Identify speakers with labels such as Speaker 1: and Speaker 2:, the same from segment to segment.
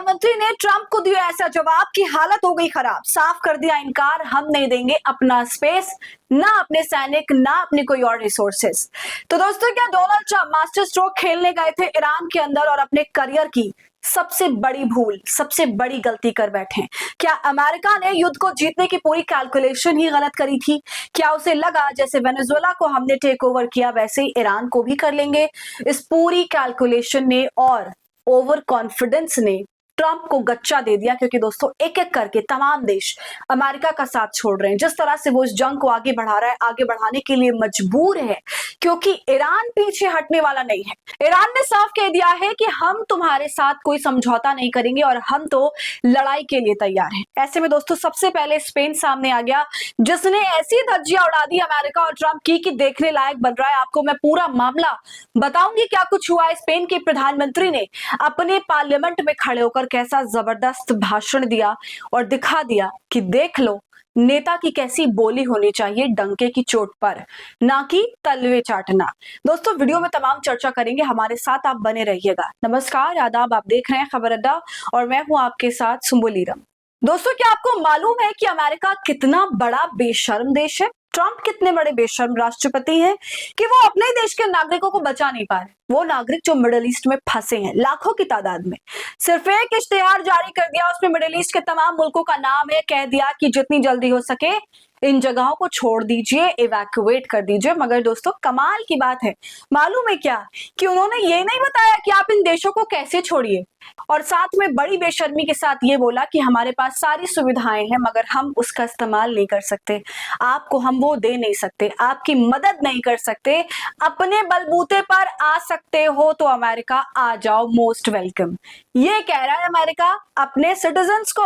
Speaker 1: प्रधानमंत्री ने ट्रंप को दिया ऐसा जवाब कि हालत हो गई खराब, साफ कर दिया इनकार, हम नहीं देंगे अपना स्पेस, ना अपने सैनिक, ना अपने कोई और रिसोर्सेस। तो दोस्तों, क्या डोनाल्ड ट्रंप मास्टर स्ट्रोक खेलने गए थे ईरान के अंदर और अपने करियर की सबसे बड़ी भूल, सबसे बड़ी गलती कर बैठे हैं? क्या अमेरिका ने युद्ध को जीतने की पूरी कैलकुलेशन ही गलत करी थी? क्या उसे लगा जैसे वेनेजुएला को हमने टेक ओवर किया वैसे ही ईरान को भी कर लेंगे? इस पूरी कैलकुलेशन ने और ओवर कॉन्फिडेंस ने ट्रंप को गच्चा दे दिया, क्योंकि दोस्तों एक एक करके तमाम देश अमेरिका का साथ छोड़ रहे हैं। जिस तरह से वो इस जंग को आगे बढ़ा रहा है, आगे बढ़ाने के लिए मजबूर है, क्योंकि ईरान पीछे हटने वाला नहीं है। ईरान ने साफ कह दिया है कि हम तुम्हारे साथ कोई समझौता नहीं करेंगे और हम तो लड़ाई के लिए तैयार हैं। ऐसे में दोस्तों सबसे पहले स्पेन सामने आ गया, जिसने ऐसी धज्जियां उड़ा दी अमेरिका और ट्रंप की कि देखने लायक बन रहा है। आपको मैं पूरा मामला बताऊंगी क्या कुछ हुआ। स्पेन के प्रधानमंत्री ने अपने पार्लियामेंट में खड़े होकर कैसा जबरदस्त भाषण दिया और दिखा दिया कि देख लो नेता की कैसी बोली होनी चाहिए, डंके की चोट पर, ना कि तलवे चाटना। दोस्तों वीडियो में तमाम चर्चा करेंगे, हमारे साथ आप बने रहिएगा। नमस्कार, आदाब, आप देख रहे हैं खबर अड्डा और मैं हूं आपके साथ सुम्बुलीरम। दोस्तों, क्या आपको मालूम है कि अमेरिका कितना बड़ा बेशर्म देश है? ट्रंप कितने बड़े बेशर्म राष्ट्रपति हैं कि वो अपने देश के नागरिकों को बचा नहीं पा रहे। वो नागरिक जो मिडिल ईस्ट में फंसे हैं लाखों की तादाद में, सिर्फ एक इश्तेहार जारी कर दिया, उसमें मिडिल ईस्ट के तमाम मुल्कों का नाम है, कह दिया कि जितनी जल्दी हो सके इन जगहों को छोड़ दीजिए, इवैक्यूएट कर दीजिए। मगर दोस्तों कमाल की बात है, मालूम है क्या, कि उन्होंने ये नहीं बताया कि आप इन देशों को कैसे छोड़िए, और साथ में बड़ी बेशर्मी के साथ ये बोला कि हमारे पास सारी सुविधाएं हैं मगर हम उसका इस्तेमाल नहीं कर सकते, आपको हम वो दे नहीं सकते, आपकी मदद नहीं कर सकते, अपने बलबूते पर आ सकते हो तो अमेरिका आ जाओ, मोस्ट वेलकम। ये कह रहा है अमेरिका अपने सिटीजन्स को।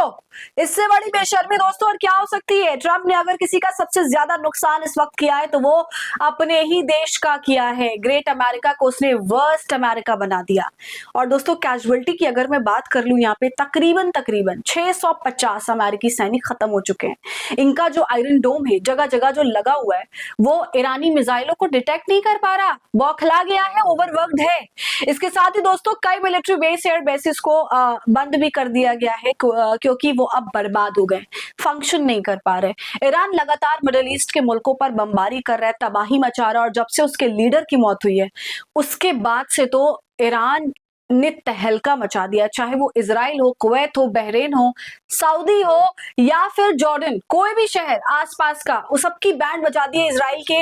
Speaker 1: इससे बड़ी बेशर्मी दोस्तों और क्या हो सकती है? ट्रंप ने अगर किसी का सबसे ज्यादा नुकसान इस वक्त किया है तो वो अपने ही देश का किया है। ग्रेट अमेरिका को उसने वर्स्ट अमेरिका बना दिया। और दोस्तों कैजुअलिटी की अगर मैं बात कर लूं, यहाँ पे तकरीबन 650 अमेरिकी सैनिक खत्म हो चुके हैं। इनका जो आयरन डोम है जगह जगह जो लगा हुआ है वो ईरानी मिसाइलों को डिटेक्ट नहीं कर पा रहा, बौखला गया है, ओवरवर्क्ड है। इसके साथ ही दोस्तों कई मिलिट्री बेस, एयर बेसिस को बंद भी कर दिया गया है क्योंकि वो अब बर्बाद हो गए, फंक्शन नहीं कर पा रहे। ईरान लगातार मिडिल ईस्ट के मुल्कों पर बमबारी कर रहा है, तबाही मचा रहा है, और जब से उसके लीडर की मौत हुई है उसके बाद से तो ईरान ने तहलका मचा दिया। चाहे वो इजराइल हो, कुवैत हो, बहरीन हो, सऊदी हो या फिर जॉर्डन, कोई भी शहर आसपास का, उस सबकी बैंड बजा दी है। इजराइल के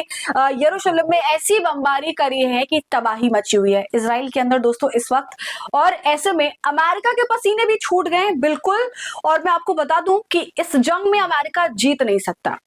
Speaker 1: यरूशलेम में ऐसी बमबारी करी है कि तबाही मची हुई है इजराइल के अंदर दोस्तों इस वक्त। और ऐसे में अमेरिका के पसीने भी छूट गए हैं बिल्कुल। और मैं आपको बता दूं कि इस जंग में अमेरिका जीत नहीं सकता,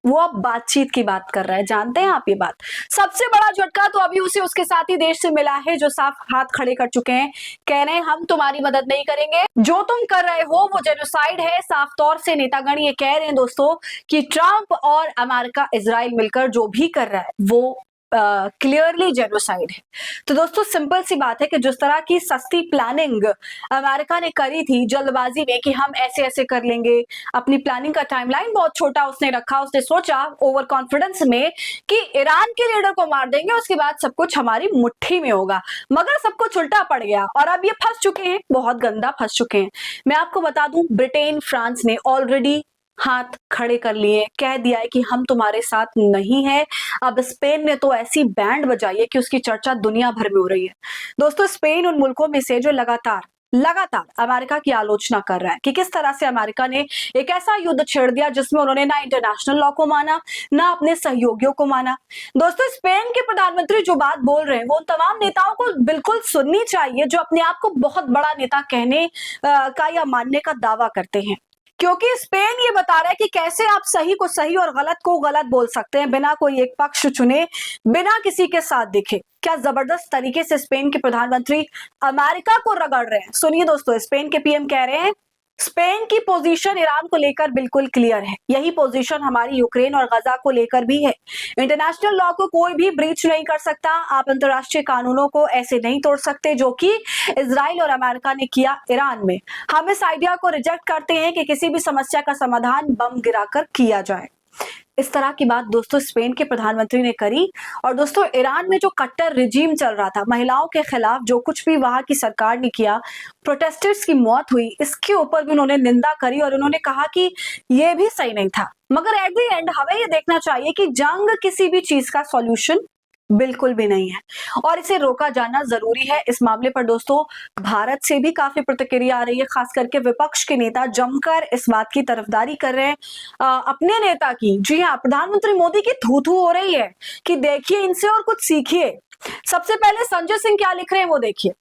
Speaker 1: वो अब बातचीत की बात कर रहा है। जानते हैं आप ये बात? सबसे बड़ा झटका तो अभी उसे उसके साथी देश से मिला है जो साफ हाथ खड़े कर चुके हैं, कह रहे हैं हम तुम्हारी मदद नहीं करेंगे, जो तुम कर रहे हो वो जेनोसाइड है। साफ तौर से नेतागण ये कह रहे हैं दोस्तों कि ट्रंप और अमेरिका, इजराइल मिलकर जो भी कर रहा है वो क्लियरली जेनोसाइड है। तो दोस्तों सिंपल सी बात है कि जिस तरह की सस्ती प्लानिंग अमेरिका ने करी थी जल्दबाजी में कि हम ऐसे ऐसे कर लेंगे, अपनी प्लानिंग का टाइमलाइन बहुत छोटा उसने रखा, उसने सोचा ओवर कॉन्फिडेंस में कि ईरान के लीडर को मार देंगे, उसके बाद सब कुछ हमारी मुट्ठी में होगा, मगर सब कुछ उल्टा पड़ गया और अब ये फंस चुके हैं, बहुत गंदा फंस चुके हैं। मैं आपको बता दूं ब्रिटेन, फ्रांस ने ऑलरेडी हाथ खड़े कर लिए, कह दिया है कि हम तुम्हारे साथ नहीं है। अब स्पेन ने तो ऐसी बैंड बजाई है कि उसकी चर्चा दुनिया भर में हो रही है। दोस्तों स्पेन उन मुल्कों में से जो लगातार अमेरिका की आलोचना कर रहा है कि किस तरह से अमेरिका ने एक ऐसा युद्ध छेड़ दिया जिसमें उन्होंने ना इंटरनेशनल लॉ को माना, ना अपने सहयोगियों को माना। दोस्तों स्पेन के प्रधानमंत्री जो बात बोल रहे हैं वो उन तमाम नेताओं को बिल्कुल सुननी चाहिए जो अपने आप को बहुत बड़ा नेता कहने का या मानने का दावा करते हैं, क्योंकि स्पेन ये बता रहा है कि कैसे आप सही को सही और गलत को गलत बोल सकते हैं बिना कोई एक पक्ष चुने, बिना किसी के साथ दिखे। क्या जबरदस्त तरीके से स्पेन के प्रधानमंत्री अमेरिका को रगड़ रहे हैं। सुनिए दोस्तों, स्पेन के पीएम कह रहे हैं स्पेन की पोजीशन ईरान को लेकर बिल्कुल क्लियर है, यही पोजीशन हमारी यूक्रेन और गजा को लेकर भी है। इंटरनेशनल लॉ को कोई भी ब्रीच नहीं कर सकता, आप अंतरराष्ट्रीय कानूनों को ऐसे नहीं तोड़ सकते जो कि इजराइल और अमेरिका ने किया ईरान में। हम इस आइडिया को रिजेक्ट करते हैं कि किसी भी समस्या का समाधान बम गिराकर किया जाए। इस तरह की बात दोस्तों स्पेन के प्रधानमंत्री ने करी। और दोस्तों ईरान में जो कट्टर रिजीम चल रहा था, महिलाओं के खिलाफ जो कुछ भी वहां की सरकार ने किया, प्रोटेस्टर्स की मौत हुई, इसके ऊपर भी उन्होंने निंदा करी और उन्होंने कहा कि ये भी सही नहीं था। मगर एट द एंड हमें ये देखना चाहिए कि जंग किसी भी चीज का सॉल्यूशन बिल्कुल भी नहीं है और इसे रोका जाना जरूरी है। इस मामले पर दोस्तों भारत से भी काफी प्रतिक्रिया आ रही है, खास करके विपक्ष के नेता जमकर इस बात की तरफदारी कर रहे हैं अपने नेता की। जी हाँ, प्रधानमंत्री मोदी की थू थू हो रही है कि देखिए इनसे और कुछ सीखिए। सबसे पहले संजय सिंह क्या लिख रहे हैं वो देखिए।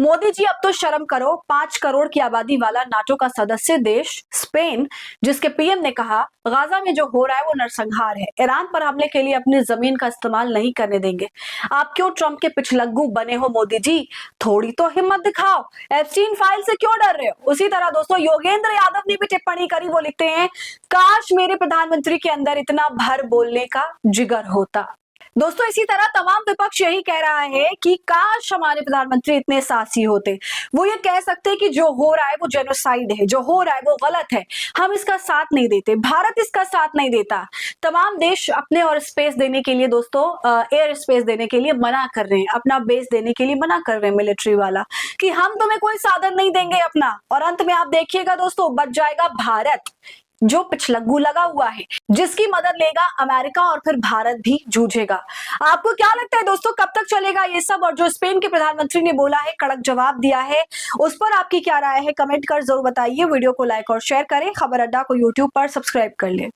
Speaker 1: मोदी जी अब तो शर्म करो, 5 करोड़ की आबादी वाला नाटो का सदस्य देश स्पेन, जिसके पीएम ने कहा गाजा में जो हो रहा है वो नरसंहार है, ईरान पर हमले के लिए अपनी जमीन का इस्तेमाल नहीं करने देंगे। आप क्यों ट्रंप के पिछलग्गू बने हो मोदी जी, थोड़ी तो हिम्मत दिखाओ, एप्स्टीन फाइल से क्यों डर रहे हो। उसी तरह दोस्तों योगेंद्र यादव ने भी टिप्पणी करी, वो लिखते हैं काश मेरे प्रधानमंत्री के अंदर इतना भर बोलने का जिगर होता। दोस्तों इसी तरह तमाम विपक्ष यही कह रहा है कि काश हमारे प्रधानमंत्री इतने साहसी होते, वो ये कह सकते हैं कि जो हो रहा है वो जेनोसाइड है, जो हो रहा है वो गलत है, हम इसका साथ नहीं देते, भारत इसका साथ नहीं देता। तमाम देश अपने और स्पेस देने के लिए दोस्तों एयर स्पेस देने के लिए मना कर रहे हैं, अपना बेस देने के लिए मना कर रहे हैं मिलिट्री वाला कि हम तुम्हें कोई साधन नहीं देंगे अपना। और अंत में आप देखिएगा दोस्तों बच जाएगा भारत, जो पिछलग्गू लगा हुआ है, जिसकी मदद लेगा अमेरिका और फिर भारत भी जूझेगा। आपको क्या लगता है दोस्तों कब तक चलेगा ये सब। और जो स्पेन के प्रधानमंत्री ने बोला है, कड़क जवाब दिया है, उस पर आपकी क्या राय है कमेंट कर जरूर बताइए। वीडियो को लाइक और शेयर करें, खबर अड्डा को यूट्यूब पर सब्सक्राइब कर लें।